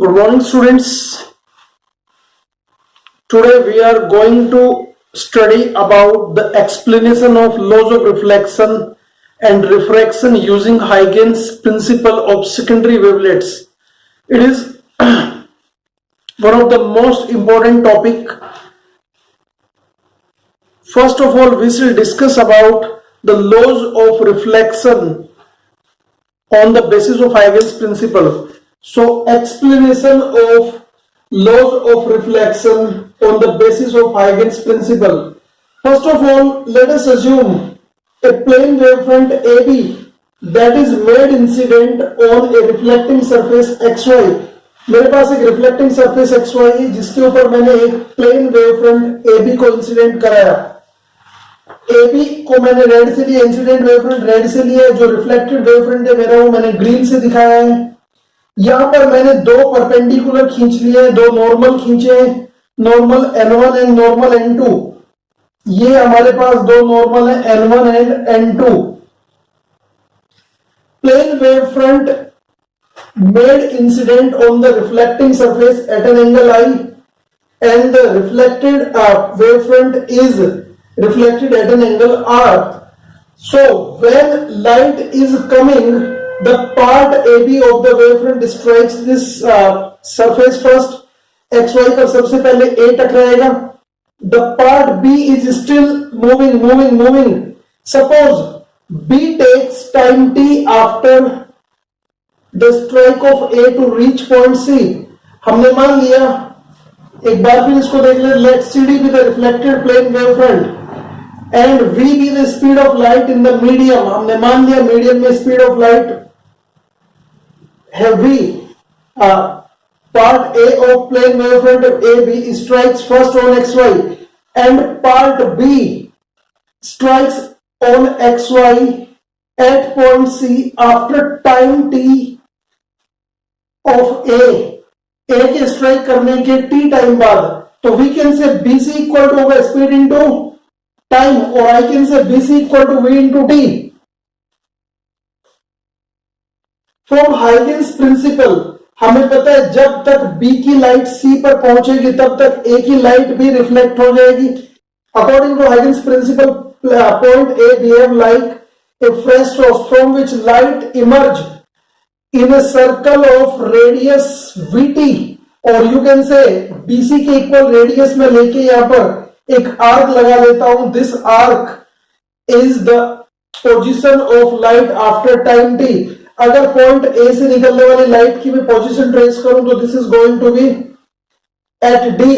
Good morning, students. Today we are going to study about the explanation of laws of reflection and refraction using Huygens principle of secondary wavelets. It is one of the most important topic. First of all, we shall discuss about the laws of reflection on the basis of Huygens principle. So, explanation of laws of reflection on the basis of Huygens principle. First of all, let us assume a plane wavefront AB that is made incident on a reflecting surface XY. मेरे पास एक reflecting surface XY है जिसके ऊपर मैंने एक plane wavefront AB को incident कराया. AB को मैंने रेड से लिया, इंसिडेंट वेवफ्रंट रेड से लिया, जो रिफ्लेक्टेड वेवफ्रंट है मेरा वो मैंने ग्रीन से दिखाया है. यहां पर मैंने दो परपेंडिकुलर खींच लिए, दो नॉर्मल खींचे, normal N1 and normal N2. ये हमारे पास दो नॉर्मल है N1 and N2. Plane wave front made incident on the reflecting surface at an angle I and the reflected wavefront is reflected at an angle R. So when light is coming, the part AB of the wavefront strikes this surface first. XY पर सबसे पहले A टकराएगा. The part B is still moving. Suppose B takes time t after the strike of A to reach point C. हमने मान लिया, एक बार फिर इसको देख ले. Let CD be the reflected plane wavefront and V be the speed of light in the medium. हमने मान लिया मीडियम में स्पीड ऑफ लाइट है V. Part A of plane wavefront of AB strikes first on XY and part B strikes on XY at point C after time t of A. A के strike करने के t time बाद. तो we can say BC equal to होगा speed into time, or I can say BC equal to V into t. From Huygens principle हमें पता है जब तक B की लाइट C पर पहुंचेगी तब तक A की लाइट भी रिफ्लेक्ट हो जाएगी. According to Huygens principle, point A behave like a fresh source from which light emerge in a circle of radius Vt, और you can say BC के इक्वल रेडियस में लेके यहां पर एक आर्क लगा लेता हूं. This arc is the position of light after time t. अगर पॉइंट ए से निकलने वाली लाइट की मैं पोजीशन ट्रेस करूं तो this is going to be at D.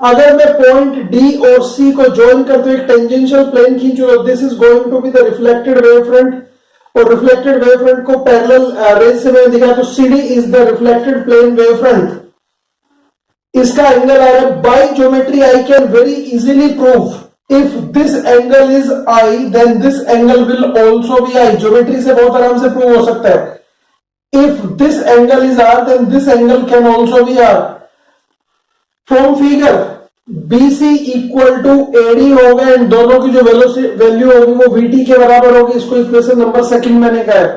अगर मैं पॉइंट डी और सी को ज्वाइन करते हुए एक टेंजेंशियल प्लेन खींचूं तो this is going to be the reflected wavefront, और रिफ्लेक्टेड वेवफ्रंट को पैरेलल रेज से मैंने दिखाया तो CD is the reflected plane wavefront. इसका एंगल आ रहा है. By geometry I can very easily prove if this angle is I then this angle will also be I. Geometry से बहुत आराम से प्रूव हो सकता है. If this angle is R then this angle can also be R. From figure BC equal to AD होगा and दोनों की जो वैल्यू होगी वो VT के बराबर होगी. इसको इक्वेशन नंबर सेकंड मैंने कहा है.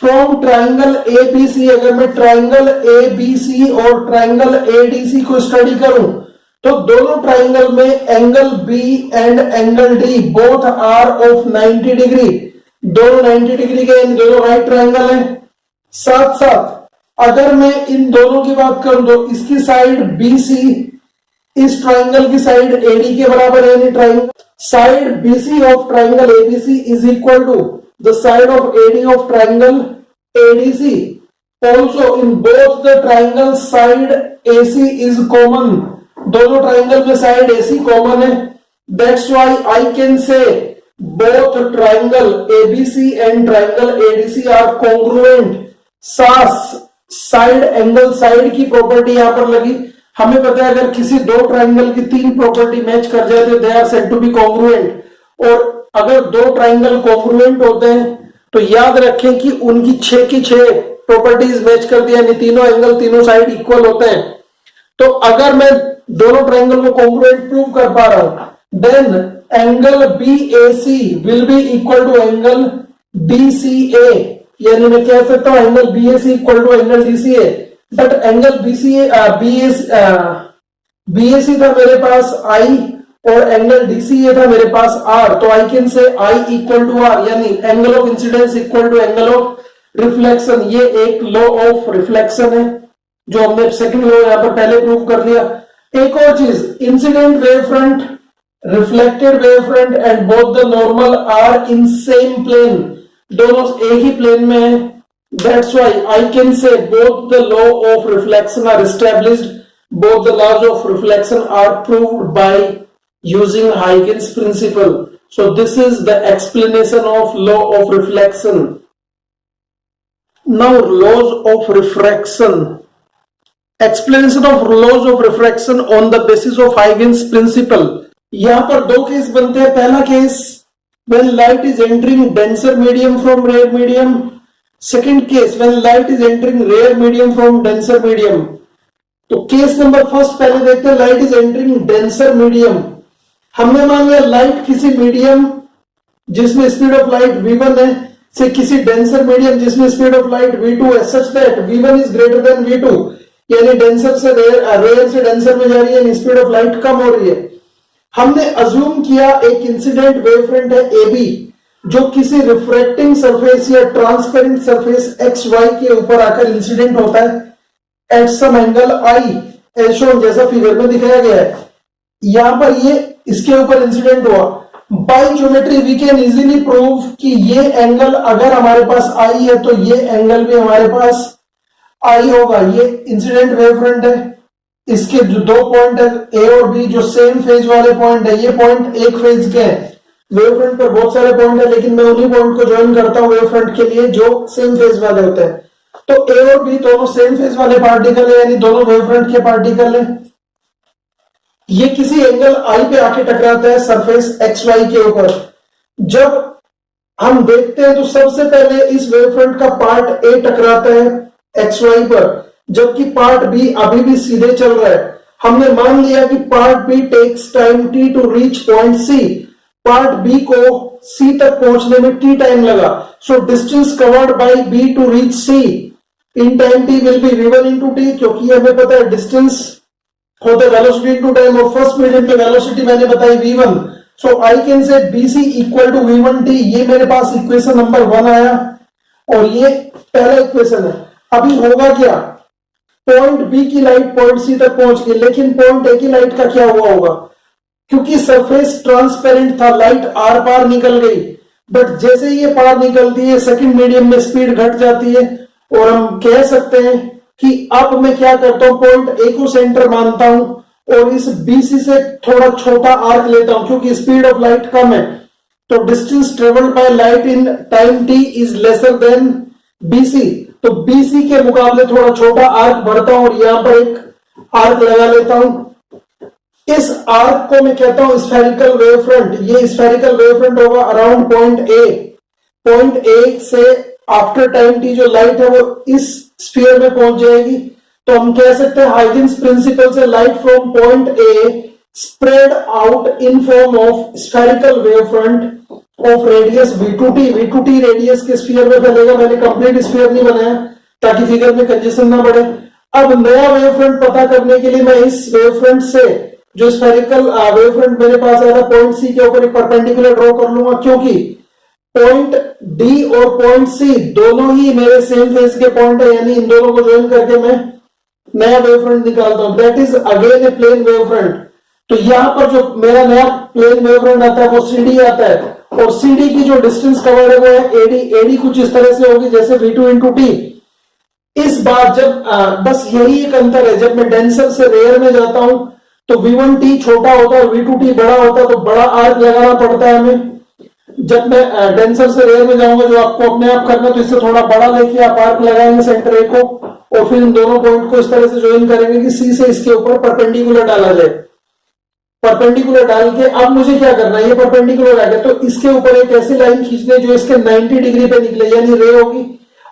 फ्रॉम ट्राइंगल ABC, अगर मैं ट्राइंगल ABC और ट्राइंगल ADC को स्टडी करूं तो दोनों ट्राइंगल में angle B and angle D both are of 90 degree. दोनों 90 डिग्री के, इन दोनों राइट ट्राइंगल हैं. साथ साथ अगर मैं इन दोनों की बात करूं तो इसकी साइड BC इस ट्राइंगल की साइड AD के बराबर है. यानी triangle side BC of triangle ABC is equal to the side of AD of triangle ADC. Also in both the triangle side AC is common. दोनों ट्राइंगल में side AC common है. That's why I can say both triangle ABC and triangle ADC are congruent. Side angle side की प्रॉपर्टी यहां पर लगी. हमें पता है अगर किसी दो ट्राइंगल की तीन प्रॉपर्टी मैच कर जाए तो they are said to be congruent. और अगर दो ट्राइंगल कॉन्ग्रुएंट होते हैं तो याद रखें कि उनकी 6 की 6 प्रॉपर्टीज मैच कर दिया, यानी तीनों एंगल तीनों साइड इक्वल होते हैं. तो अगर मैं दोनों ट्राइंगल को कॉन्ग्रुएंट प्रूव कर पा रहा हूं then angle BAC will be equal to angle DCA. यानी मैं कह सकता हूं angle BAC equal to angle DCA. But angle BAC था मेरे पास आई और एंगल डीसीए था मेरे पास आर, तो I can say i equal to r, यानी angle of incidence equal to angle of reflection. ये एक लॉ ऑफ रिफ्लेक्शन है जो हमने सेकंड लॉ यहां पर पहले प्रूव कर लिया। एक और चीज, incident wave front, reflected wave front and both the normal are in same plane, दोनों एक ही प्लेन में है। That's why I can say both the law of reflection are established, both the laws of reflection are proved by using Huygens principle. So this is the explanation of law of reflection. Now laws of refraction. Explanation of laws of refraction on the basis of Huygens principle. यहां पर दो case बनते हैं। पहला case, when light is entering denser medium from rare medium. Second case, when light is entering rare medium from denser medium. तो case number first पहले देखते हैं, light is entering denser medium. हमने मान लिया लाइट किसी मीडियम जिसमें speed of light v1 है से किसी डेंसर मीडियम जिसमें स्पीड ऑफ लाइट v2 है, such that v1 is greater than v2, यानी डेंसर से रेयर से डेंसर में जा रही है, स्पीड ऑफ लाइट कम हो रही है। हमने अज्यूम किया एक इंसिडेंट वेव फ्रंट है AB जो किसी रिफ्रैक्टिंग सरफेस या ट्रांसपेरेंट सरफेस XY के ऊपर आकर इंसिडेंट होता है at some angle I, as shown, जैसा फिगर में दिखाया गया है। यहां पर ये इसके ऊपर इंसिडेंट हुआ। By geometry we can easily prove कि ये एंगल अगर हमारे पास I है तो ये एंगल भी हमारे पास I होगा। ये इंसिडेंट वेव फ्रंट है, इसके जो दो पॉइंट है A और B जो सेम फेज वाले पॉइंट है, ये पॉइंट एक फेज के हैं। वेव फ्रंट पर बहुत सारे पॉइंट है लेकिन मैं उन्हीं पॉइंट को ज्वाइन करता हूं वेव फ्रंट के लिए जो सेम फेज वाले होते हैं। तो A और B दोनों सेम फेज वाले पार्टिकल है, यानी दोनों वेवफ्रंट के पार्टिकल है। ये किसी एंगल I पे आके टकराता है सरफेस XY के ऊपर। जब हम देखते हैं तो सबसे पहले इस वेवफ्रंट का पार्ट A टकराता है XY पर, जबकि पार्ट B अभी भी सीधे चल रहा है। हमने मान लिया कि part B takes time T to reach point C। Part B को C तक पहुंचने में T टाइम लगा। So distance covered by B to reach C in time T will be v1 into T, क्योंकि हमें पता है डिस्टेंस होता है वेलोसिटी इंटू टाइम, और फर्स्ट मीडियम की वेलोसिटी मैंने बताई v1। So I can say BC equal to v1t। ये मेरे पास इक्वेशन नंबर 1 आया और ये पहला इक्वेशन है। अभी होगा क्या, पॉइंट B की लाइट पॉइंट C तक पहुंच गई, लेकिन पॉइंट A की लाइट का क्या हुआ होगा, क्योंकि सरफेस ट्रांसपेरेंट था, लाइट आर पार निकल गई। बट जैसे ये पार निकलती है सेकंड मीडियम में स्पीड घट जाती है और हम कह सकते हैं कि अब मैं क्या करता हूं, पॉइंट A को सेंटर मानता हूं और इस BC से थोड़ा छोटा आर्क लेता हूं क्योंकि स्पीड ऑफ लाइट कम है। तो distance travelled by light in time T is lesser than BC। तो BC के मुकाबले थोड़ा छोटा आर्क बढ़ता हूं और यहां पर एक आर्क लगा लेता हूं। इस आर्क को मैं कहता हूं स्फेरिकल वेव फ्रंट। ये स्फेरिकल वेव फ्रंट होगा around point A। Point A से आफ्टर टाइम T जो लाइट है वो इस स्फीयर में पहुंच जाएगी। तो हम कह सकते हैं हाइजेंस प्रिंसिपल से light from point A spread out in form of spherical wave front of radius v2t। v2t radius के स्फीयर में फैलेगा। मैंने कंप्लीट स्फीयर नहीं बनाया ताकि फिगर में कंजेशन ना बढ़े। अब नया वेव फ्रंट पता करने के लिए मैं इस वेव फ्रंट से जो स्फेरिकल वेव फ्रंट मेरे पास आया था पॉइंट C के ऊपर एक परपेंडिकुलर ड्रॉ कर लूंगा, क्योंकि पॉइंट D और पॉइंट C दोनों ही मेरे सेम फेज के पॉइंट है, यानी इन दोनों को ज्वाइन करके मैं नया वेव फ्रंट निकालता हूं। That is again a plane wave front. तो यहां पर जो मेरा नया प्लेन वेव फ्रंट आता है वो CD आता है और CD की जो डिस्टेंस कवर है वो है AD। AD कुछ इस तरह से होगी जैसे v2 इंटू T। इस बार जब बस यही एक अंतर है, जब मैं डेंसर से रेयर में जाता हूं तो v1t छोटा होता है और v2t बड़ा होता है, तो बड़ा आर्क लगाना पड़ता है हमें। जब मैं डेंसर से रेयर में जाऊंगा जो आपको अपने आप करना, तो इससे थोड़ा बड़ा लेके आप आर्क लगाएंगे सेंटर A को और फिर इन दोनों पॉइंट को इस तरह से ज्वाइन करेंगे कि C से इसके ऊपर परपेंडिकुलर डाला जाए। परपेंडिकुलर डाल के अब मुझे क्या करना है, ये परपेंडिकुलर आ गया तो इसके ऊपर एक ऐसी लाइन खींचनी है जो इसके 90 डिग्री पे निकले, यानी रे होगी,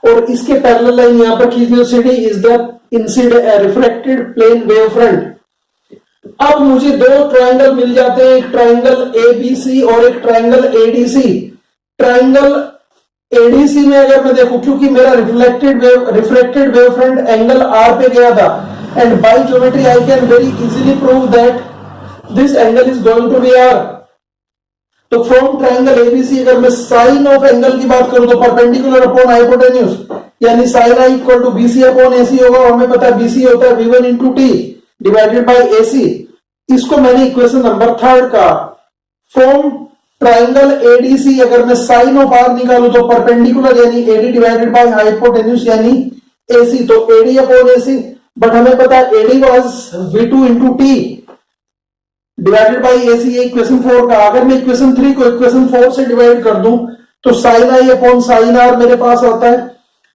और इसके पैरेलल लाइन यहां पर खींचनी। CD is the incident reflected plane wave front. अब मुझे दो ट्रायंगल मिल जाते हैं, एक ट्रायंगल ABC और एक ट्रायंगल ADC। ट्रायंगल एडीसी में अगर मैं देखूं, क्योंकि मेरा reflected wave front angle r पे गया था, and by geometry I can very easily prove that this angle is going to be r. तो फ्रॉम ट्राइंगल एबीसी अगर मैं साइन ऑफ एंगल की बात करूं तो परपेंडिकुलर अपॉन हाइपोटेन्यूज, यानी sine i equal to BC upon AC होगा, और हमें पता है बीसी होता है v1 into t divided by AC. इसको मैंने इक्वेशन नंबर 3 का। फ्रॉम ट्राइंगल एडीसी अगर मैं साइन ऑफ आर निकालू तो परपेंडिकुलर यानी एडी डिवाइडेड बाय हाइपोटेन्यूज यानी एसी, तो एडी अपॉन एसी, बट हमें पता है AD was v2 into t divided by AC, ये इक्वेशन 4 का। अगर मैं इक्वेशन 3 को इक्वेशन 4 से डिवाइड कर दूं तो sine i upon sine r मेरे पास आता है,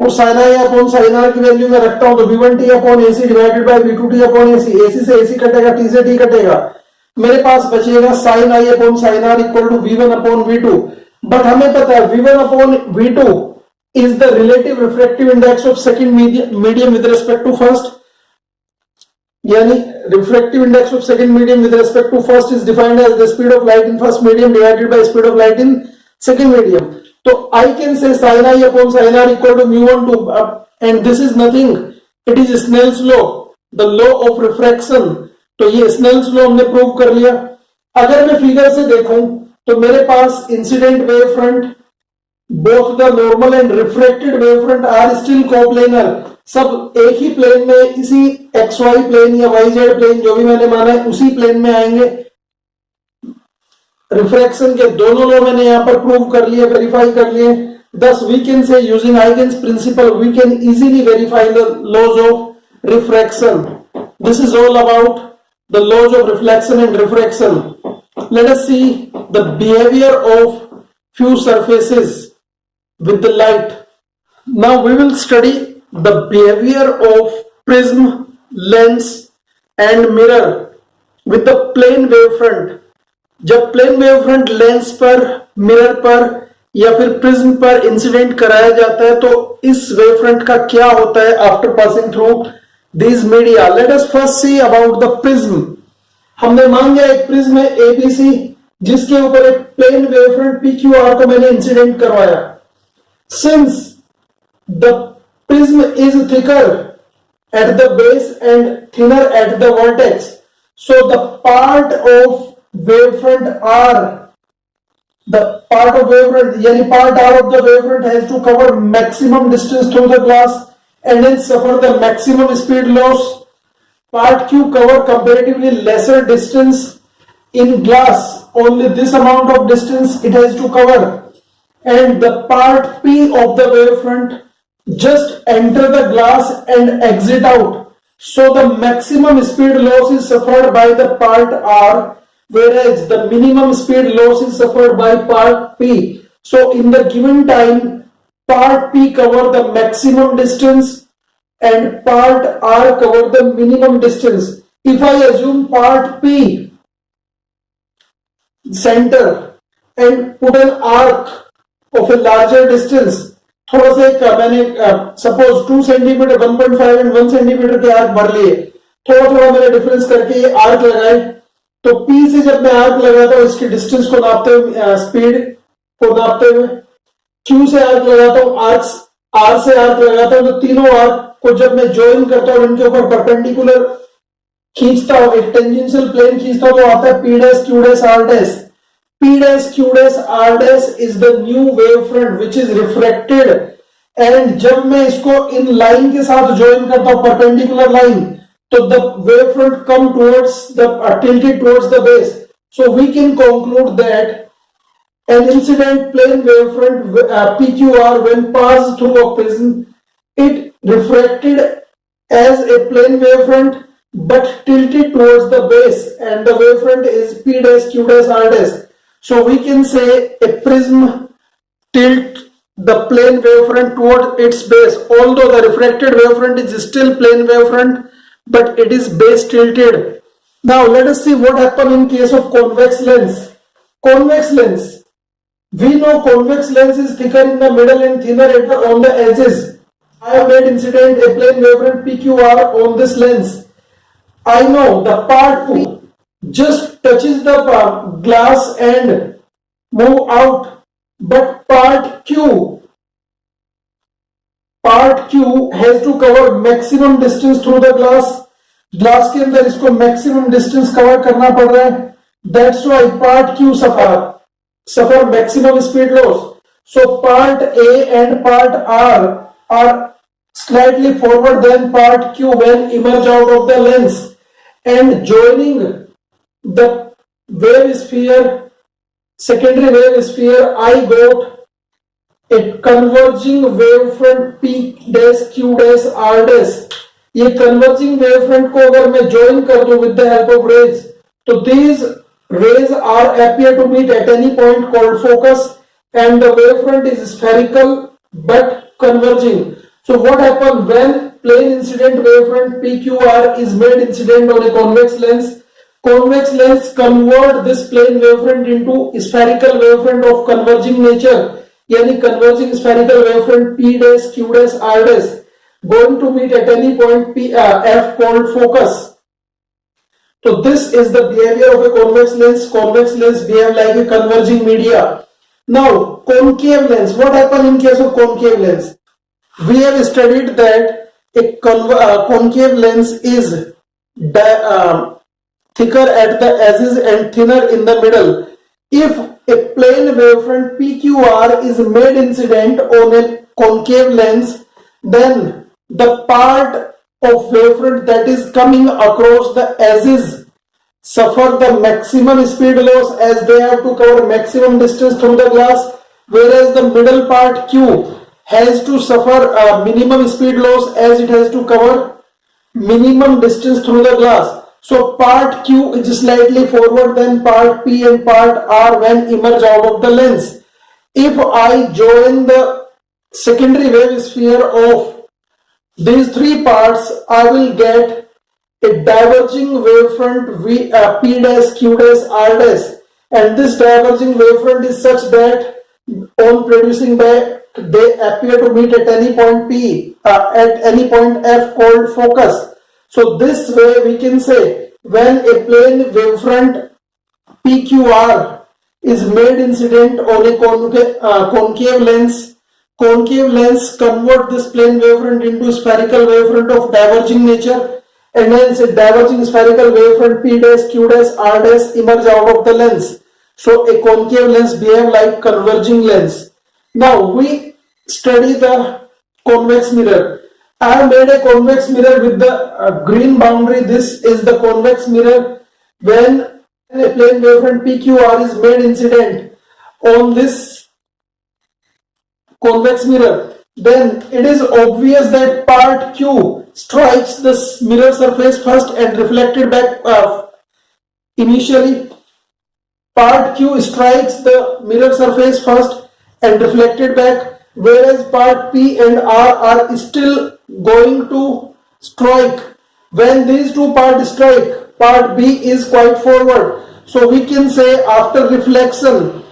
और sine i upon sine r की वैल्यू में रखता हूं तो v1 t upon AC divided by v2 t upon AC, AC से एसी कटेगा, टी से टी कटेगा, मेरे पास बचेगा sine i upon sine r equal to v1 upon v2। But हमें पता है v1 upon v2 is the relative refractive index of second medium with respect to first, यानी refractive index of second medium with respect to first is defined as the speed of light in first medium divided by speed of light in second medium. तो I can say sin i upon sin r equal to mu1 to and this is nothing, it is Snell's law, the law of refraction। तो ये Snell's law हमने prove कर लिया। अगर मैं figure से देखूं तो मेरे पास incident wave front, both the normal and refracted wave front are still coplanar, सब एक ही प्लेन में, इसी xy प्लेन या yz प्लेन जो भी मैंने माना है उसी प्लेन में आएंगे। रिफ्रैक्शन के दोनों लॉ मैंने यहां पर प्रूव कर लिए, वेरीफाई कर लिए। thus we can say using Huygens principle we can easily verify the laws of refraction। this is all about the laws of reflection and refraction। let us see the behavior of few surfaces with the light। now we will study the behavior of prism, lens and mirror with the plane wavefront। जब plane wavefront lens पर, mirror पर या फिर prism पर incident कराया जाता है तो इस वेवफ्रंट का क्या होता है after passing through this media. Let us first see about the prism. हमने मान लिया एक प्रिज्म है एबीसी जिसके ऊपर एक प्लेन वेवफ्रंट पीक्यूआर को मैंने इंसिडेंट करवाया। Since the prism is thicker at the base and thinner at the vertex, so the part of wavefront R, the part of wavefront, yani part R of the wavefront has to cover maximum distance through the glass and hence suffer the maximum speed loss। Part Q cover comparatively lesser distance in glass, only this amount of distance it has to cover, and the part P of the wavefront just enter the glass and exit out, so the maximum speed loss is suffered by the part R, whereas the minimum speed loss is suffered by part P। so in the given time part P cover the maximum distance and part R cover the minimum distance। if I assume part P center and put an arc of a larger distance, थोड़ा सा एक मैंने suppose 2 centimetre 1.5 and 1 centimetre के arc भर लिए, थोड़ा थोड़ा मैंने डिफरेंस करके ये आर्क लगाए, तो P से जब मैं आर्क लगाता हूं इसकी डिस्टेंस को नापते हुए, स्पीड को नापते हुए, Q से आर्क लगाता हूं, R से आर्क लगाता हूं, तो तीनों आर्क को जब मैं ज्वाइन करता हूं इनके ऊपर परपेंडिकुलर खींचता हूं, एक टेंजेंशियल प्लेन खींचता हूं, तो आता है P dash Q dash R dash. P dash Q dash R dash is the new wave front which is refracted, and जब मैं इसको इन लाइन के साथ ज्वाइन करता हूं perpendicular line, so the wavefront come towards the tilted towards the base, so we can conclude that an incident plane wavefront PQR when passed through a prism, it refracted as a plane wavefront but tilted towards the base, and the wavefront is P dash Q dash R dash। so we can say a prism tilt the plane wavefront toward its base, although the refracted wavefront is still plane wavefront but it is base tilted। now let us see what happen in case of convex lens। convex lens, we know convex lens is thicker in the middle and thinner on the edges। I have made incident a plane wavefront PQR on this lens। I know the part P just touches the glass and move out, but part Q part Q has to cover maximum distance through the glass, glass के अंदर इसको maximum distance cover करना पड़ रहा है, that's why part Q suffer maximum speed loss. So part A and part R are slightly forward than part Q when emerge out of the lens, and joining the wave sphere, secondary wave sphere, I got a converging wavefront P dash Q dash R dash. ये converging wavefront को अगर मैं join कर दूं with the help of rays, तो these rays are appear to meet at any point called focus, and the wavefront is spherical but converging. So what happens when plane incident wavefront PQR is made incident on a convex lens? Convex lens convert this plane wavefront into spherical wavefront of converging nature, यानी converging spherical wavefront P dash Q dash R dash going to meet at any point F called focus. So this is the behavior of a convex lens. Convex lens behave like a converging media. Now concave lens, what happens in case of concave lens? We have studied that a concave lens is thicker at the edges and thinner in the middle. If a plane wavefront PQR is made incident on a concave lens, then the part of wavefront that is coming across the edges suffer the maximum speed loss as they have to cover maximum distance through the glass, whereas the middle part Q has to suffer minimum speed loss as it has to cover minimum distance through the glass. So part Q is slightly forward than part P and part R when emerge out of the lens. If I join the secondary wave sphere of these three parts, I will get a diverging wavefront P dash Q dash R dash, and this diverging wavefront is such that on producing back they appear to meet at any point P at any point F called focus. So this way we can say when a plane wavefront PQR is made incident on a concave lens, concave lens convert this plane wavefront into spherical wavefront of diverging nature, and hence a diverging spherical wavefront P dash Q dash R dash emerge out of the lens. So a concave lens behave like converging lens. Now we study the convex mirror. I have made a convex mirror with the green boundary. This is the convex mirror. When a plane wavefront PQR is made incident on this convex mirror, then it is obvious that part Q strikes the mirror surface first and reflected back initially. Part Q strikes the mirror surface first and reflected back, whereas part P and R are still going to strike. When these two parts strike, part B is quite forward. So we can say after reflection,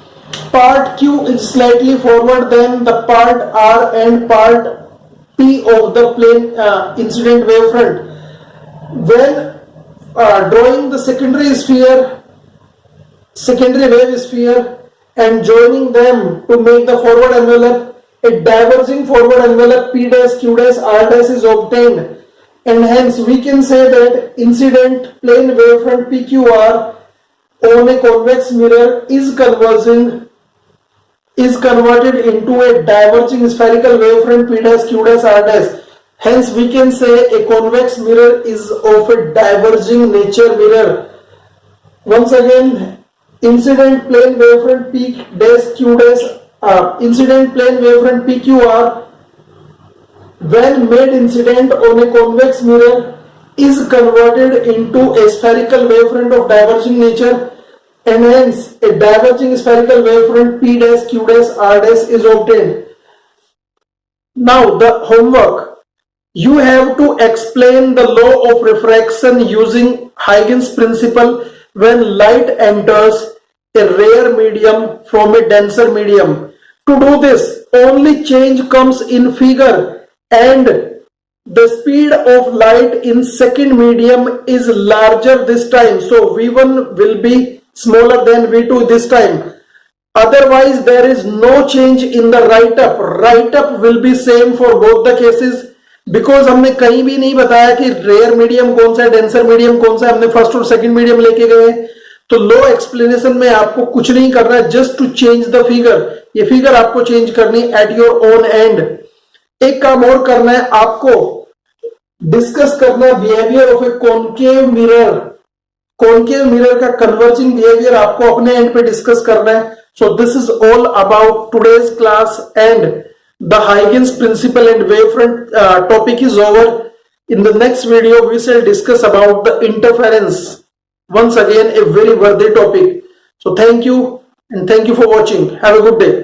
part Q is slightly forward than the part R and part P of the plane incident wavefront. When drawing the secondary wave sphere and joining them to make the forward envelope, a diverging forward envelope P dash Q dash R dash is obtained, and hence we can say that incident plane wavefront PQR on a convex mirror is converted into a diverging spherical wavefront P dash Q dash R dash. Hence we can say a convex mirror is of a diverging nature mirror. Once again, incident plane wavefront P dash Q dash incident plane wavefront PQR when made incident on a convex mirror is converted into a spherical wavefront of diverging nature, and hence a diverging spherical wavefront P dash Q dash R dash is obtained. Now the homework, you have to explain the law of refraction using Huygens principle when light enters a rare medium from a denser medium. To do this, only change comes in figure, and the speed of light in second medium is larger this time. So V1 will be smaller than V2 this time. Otherwise, there is no change in the write-up. Write-up will be same for both the cases because हमने कहीं भी नहीं बताया कि rare medium कौन सा है, denser medium कौन सा है. हमने फर्स्ट और सेकंड मीडियम लेके गए. तो लो एक्सप्लेनेशन में आपको कुछ नहीं करना है, just to change the figure. ये फिगर आपको चेंज करनी एट योर ओन एंड. एक काम और करना है आपको, डिस्कस करना behaviour of a concave mirror. Concave mirror का कन्वर्जिंग बिहेवियर आपको अपने एंड पे डिस्कस करना है. So this is all about today's class, and the Huygens principle and wavefront topic is over. In the next video we shall discuss about the interference. Once again a very worthy topic. So thank you, and thank you for watching. Have a good day.